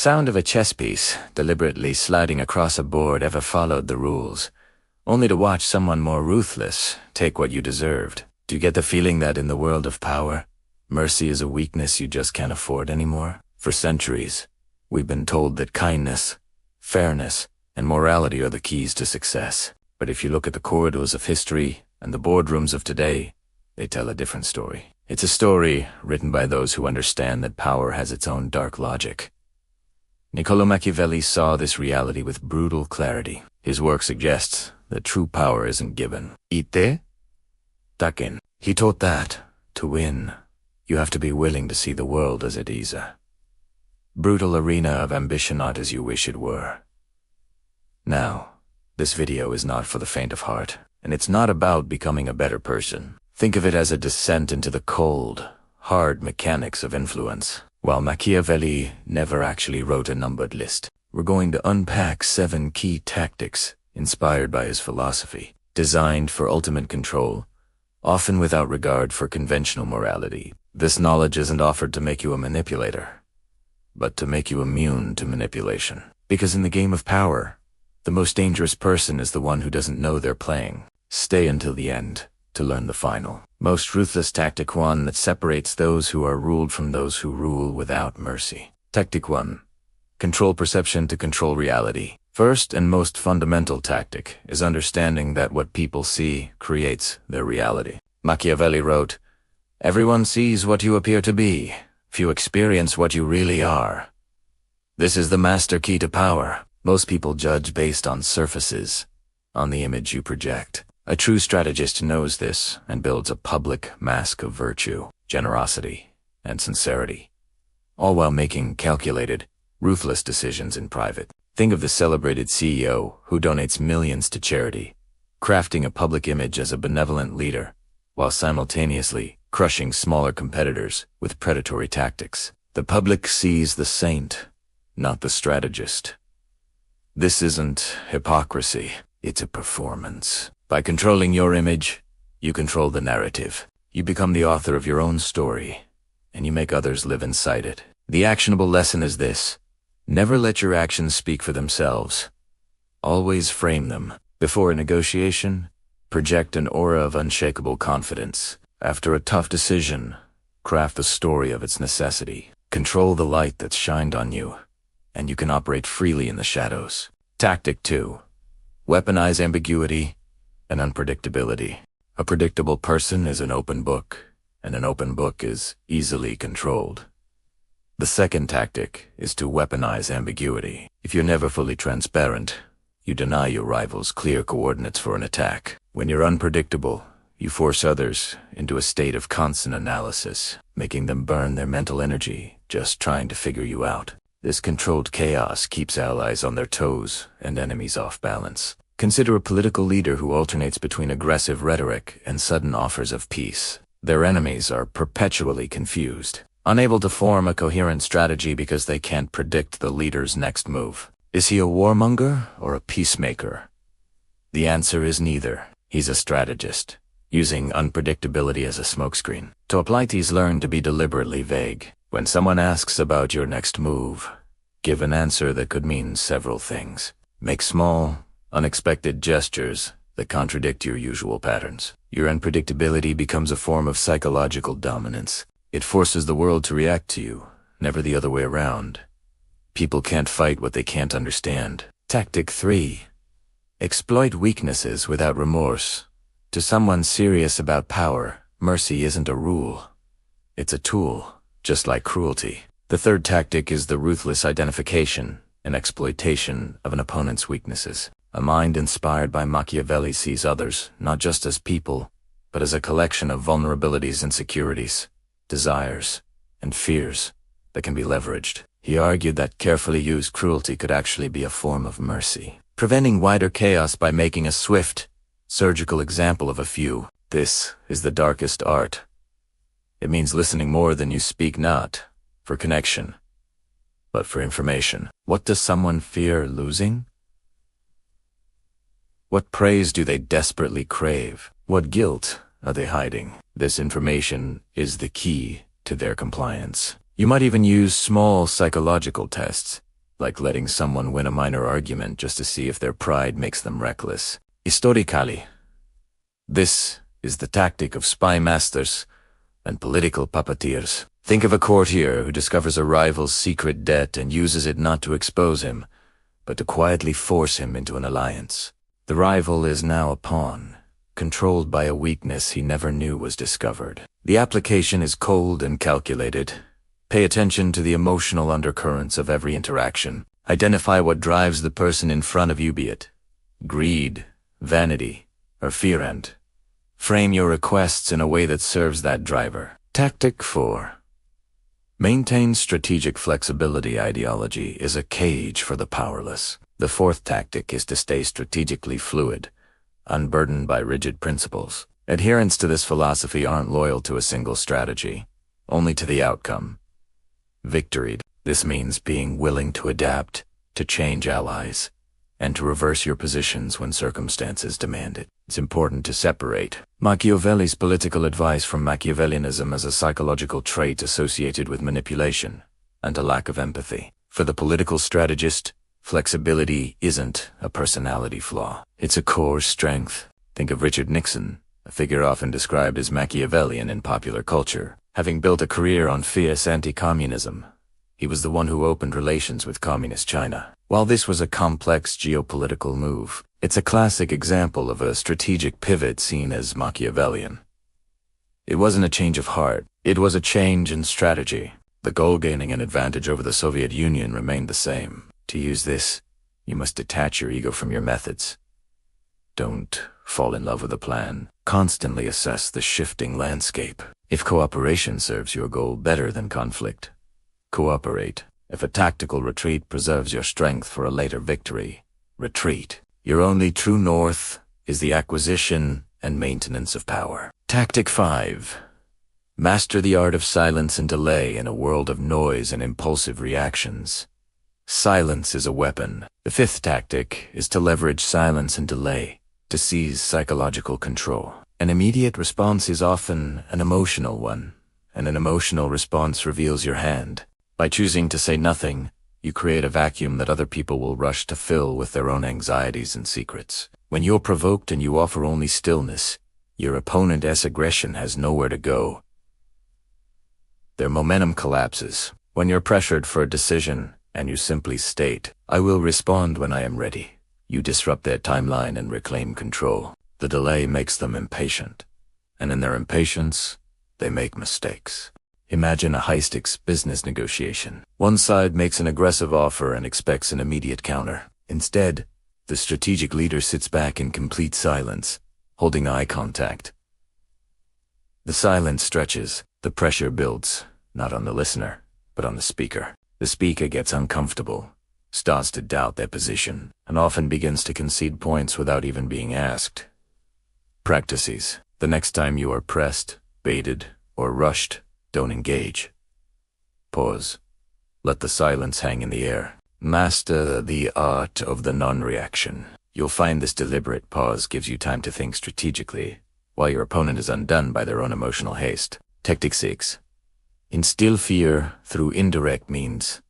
sound of a chess piece deliberately sliding across a board ever followed the rules, only to watch someone more ruthless take what you deserved? Do you get the feeling that in the world of power, mercy is a weakness you just can't afford anymore? For centuries, we've been told that kindness, fairness, and morality are the keys to success. But if you look at the corridors of history and the boardrooms of today, they tell a different story. It's a story written by those who understand that power has its own dark logic. Niccolo Machiavelli saw this reality with brutal clarity. His work suggests that true power isn't given. Ite? Taken. He taught that, to win, you have to be willing to see the world as it is a brutal arena of ambition, not as you wish it were. Now, this video is not for the faint of heart, and it's not about becoming a better person. Think of it as a descent into the cold, hard mechanics of influence. While Machiavelli never actually wrote a numbered list, we're going to unpack 7 key tactics inspired by his philosophy, designed for ultimate control, often without regard for conventional morality. This knowledge isn't offered to make you a manipulator, but to make you immune to manipulation. Because in the game of power, the most dangerous person is the one who doesn't know they're playing. Stay until the end to learn the final, most ruthless tactic 1 that separates those who are ruled from those who rule without mercy. Tactic 1. Control perception to control reality. First and most fundamental tactic is understanding that what people see creates their reality. Machiavelli wrote, "Everyone sees what you appear to be. Few experience what you really are." This is the master key to power. Most people judge based on surfaces, on the image you project. A true strategist knows this and builds a public mask of virtue, generosity, and sincerity, all while making calculated, ruthless decisions in private. Think of the celebrated CEO who donates millions to charity, crafting a public image as a benevolent leader, while simultaneously crushing smaller competitors with predatory tactics. The public sees the saint, not the strategist. This isn't hypocrisy, it's a performance. By controlling your image, you control the narrative. You become the author of your own story, and you make others live inside it. The actionable lesson is this: never let your actions speak for themselves. Always frame them. Before a negotiation, project an aura of unshakable confidence. After a tough decision, craft the story of its necessity. Control the light that's shined on you, and you can operate freely in the shadows. Tactic 2. Weaponize ambiguity and unpredictability. A predictable person is an open book, and an open book is easily controlled. The second tactic is to weaponize ambiguity. If you're never fully transparent, you deny your rivals clear coordinates for an attack. When you're unpredictable, you force others into a state of constant analysis, making them burn their mental energy just trying to figure you out. This controlled chaos keeps allies on their toes and enemies off balance. Consider a political leader who alternates between aggressive rhetoric and sudden offers of peace. Their enemies are perpetually confused, unable to form a coherent strategy because they can't predict the leader's next move. Is he a warmonger or a peacemaker? The answer is neither. He's a strategist, using unpredictability as a smokescreen. To Toplites learn to be deliberately vague. When someone asks about your next move, give an answer that could mean several things. Make small, unexpected gestures that contradict your usual patterns. Your unpredictability becomes a form of psychological dominance. It forces the world to react to you, never the other way around. People can't fight what they can't understand. Tactic 3. Exploit weaknesses without remorse. To someone serious about power, mercy isn't a rule. It's a tool, just like cruelty. The third tactic is the ruthless identification and exploitation of an opponent's weaknesses. A mind inspired by Machiavelli sees others not just as people, but as a collection of vulnerabilities, insecurities, desires, and fears that can be leveraged. He argued that carefully used cruelty could actually be a form of mercy, preventing wider chaos by making a swift, surgical example of a few. This is the darkest art. It means listening more than you speak, not for connection, but for information. What does someone fear losing? What praise do they desperately crave? What guilt are they hiding? This information is the key to their compliance. You might even use small psychological tests. like letting someone win a minor argument just to see if their pride makes them reckless. Historically, this is the tactic of spy masters and political puppeteers. Think of a courtier who discovers a rival's secret debt and uses it not to expose him, but to quietly force him into an alliance. The rival is now a pawn, controlled by a weakness he never knew was discovered. The application is cold and calculated. Pay attention to the emotional undercurrents of every interaction. Identify what drives the person in front of you, be it greed, vanity, or fear, and frame your requests in a way that serves that driver. Tactic 4. Maintain strategic flexibility. Ideology is a cage for the powerless. The fourth tactic is to stay strategically fluid, unburdened by rigid principles. Adherents to this philosophy aren't loyal to a single strategy, only to the outcome. Victory. This means being willing to adapt, to change allies, and to reverse your positions when circumstances demand it. It's important to separate Machiavelli's political advice from Machiavellianism as a psychological trait associated with manipulation and a lack of empathy. For the political strategist, flexibility isn't a personality flaw. It's a core strength. Think of Richard Nixon, a figure often described as Machiavellian in popular culture. Having built a career on fierce anti-communism, he was the one who opened relations with communist China. While this was a complex geopolitical move, it's a classic example of a strategic pivot seen as Machiavellian. It wasn't a change of heart, it was a change in strategy. The goal, gaining an advantage over the Soviet Union, remained the same. To use this, you must detach your ego from your methods. Don't fall in love with a plan. Constantly assess the shifting landscape. If cooperation serves your goal better than conflict, cooperate. If a tactical retreat preserves your strength for a later victory, retreat. Your only true north is the acquisition and maintenance of power. Tactic 5. Master the art of silence and delay in a world of noise and impulsive reactions. Silence is a weapon. The fifth tactic is to leverage silence and delay to seize psychological control. An immediate response is often an emotional one, and an emotional response reveals your hand. By choosing to say nothing, you create a vacuum that other people will rush to fill with their own anxieties and secrets. When you're provoked and you offer only stillness, your opponent's aggression has nowhere to go. Their momentum collapses. When you're pressured for a decision and you simply state, "I will respond when I am ready," you disrupt their timeline and reclaim control. The delay makes them impatient, and in their impatience, they make mistakes. Imagine a high-stakes business negotiation. One side makes an aggressive offer and expects an immediate counter. Instead, the strategic leader sits back in complete silence, holding eye contact. The silence stretches. The pressure builds, not on the listener, but on the speaker. The speaker gets uncomfortable, starts to doubt their position, and often begins to concede points without even being asked. Practices. The next time you are pressed, baited, or rushed, don't engage. Pause. Let the silence hang in the air. Master the art of the non-reaction. You'll find this deliberate pause gives you time to think strategically, while your opponent is undone by their own emotional haste. Tactic 6. Instill fear through indirect means.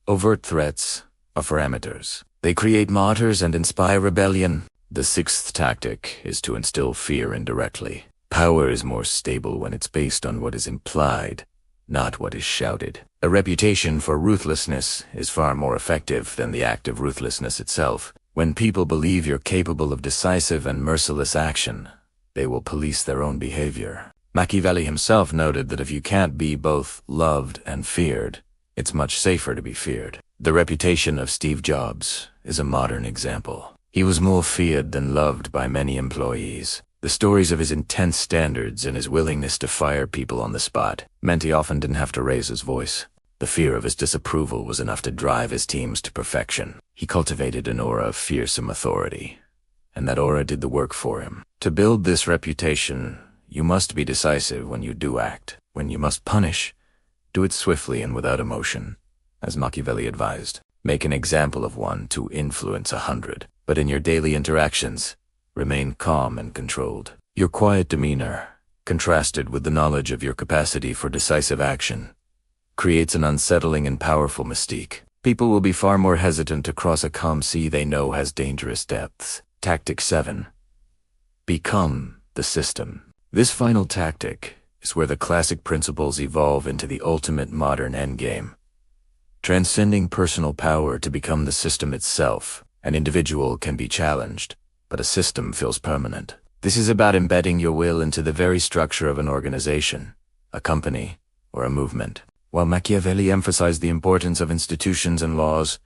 Overt threats offer amateurs. They create martyrs and inspire rebellion. The sixth tactic is to instill fear indirectly. Power is more stable when it's based on what is implied, not what is shouted. A reputation for ruthlessness is far more effective than the act of ruthlessness itself. When people believe you're capable of decisive and merciless action, they will police their own behavior. Machiavelli himself noted that if you can't be both loved and feared, it's much safer to be feared. The reputation of Steve Jobs is a modern example. He was more feared than loved by many employees. The stories of his intense standards and his willingness to fire people on the spot meant he often didn't have to raise his voice. The fear of his disapproval was enough to drive his teams to perfection. He cultivated an aura of fearsome authority, and that aura did the work for him. To build this reputation, you must be decisive when you do act. When you must punish, do it swiftly and without emotion, as Machiavelli advised. Make an example of one to influence 100, but in your daily interactions, remain calm and controlled. Your quiet demeanor, contrasted with the knowledge of your capacity for decisive action, creates an unsettling and powerful mystique. People will be far more hesitant to cross a calm sea they know has dangerous depths. Tactic 7. Become the system. This final tactic is where the classic principles evolve into the ultimate modern endgame. Transcending personal power to become the system itself. An individual can be challenged, but a system feels permanent. This is about embedding your will into the very structure of an organization, a company, or a movement. While Machiavelli emphasized the importance of institutions and laws,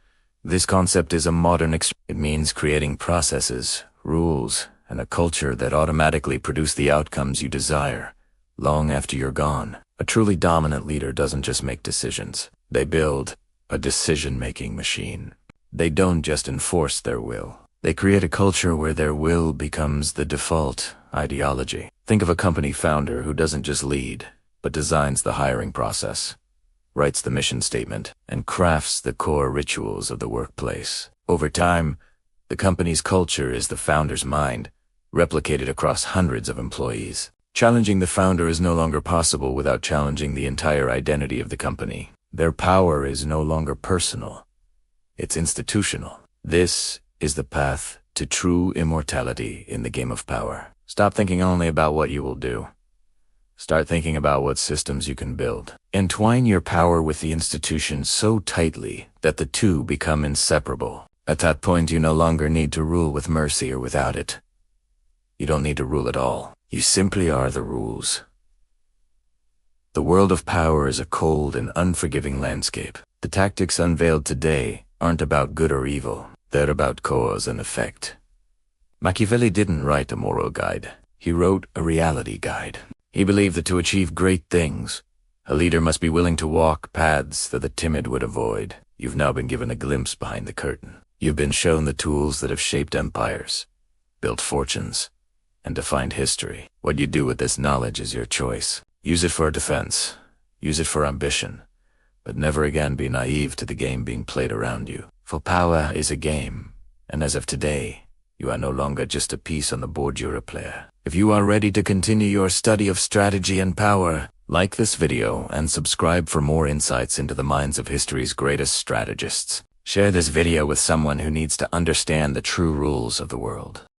this concept is a modern It means creating processes, rules, and a culture that automatically produce the outcomes you desire, long after you're gone. A truly dominant leader doesn't just make decisions. They build a decision-making machine. They don't just enforce their will. They create a culture where their will becomes the default ideology. Think of a company founder who doesn't just lead, but designs the hiring process, writes the mission statement, and crafts the core rituals of the workplace. Over time, the company's culture is the founder's mind, replicated across hundreds of employees. Challenging the founder is no longer possible without challenging the entire identity of the company. Their power is no longer personal. It's institutional. This is the path to true immortality in the game of power. Stop thinking only about what you will do. Start thinking about what systems you can build. Entwine your power with the institution so tightly that the two become inseparable. At that point, you no longer need to rule with mercy or without it. You don't need to rule at all. You simply are the rules. The world of power is a cold and unforgiving landscape. The tactics unveiled today aren't about good or evil. They're about cause and effect. Machiavelli didn't write a moral guide. He wrote a reality guide. He believed that to achieve great things, a leader must be willing to walk paths that the timid would avoid. You've now been given a glimpse behind the curtain. You've been shown the tools that have shaped empires, built fortunes, and defined history. What you do with this knowledge is your choice. Use it for defense. Use it for ambition. But never again be naive to the game being played around you. For power is a game, and as of today, you are no longer just a piece on the board, you're a player. If you are ready to continue your study of strategy and power, like this video and subscribe for more insights into the minds of history's greatest strategists. Share this video with someone who needs to understand the true rules of the world.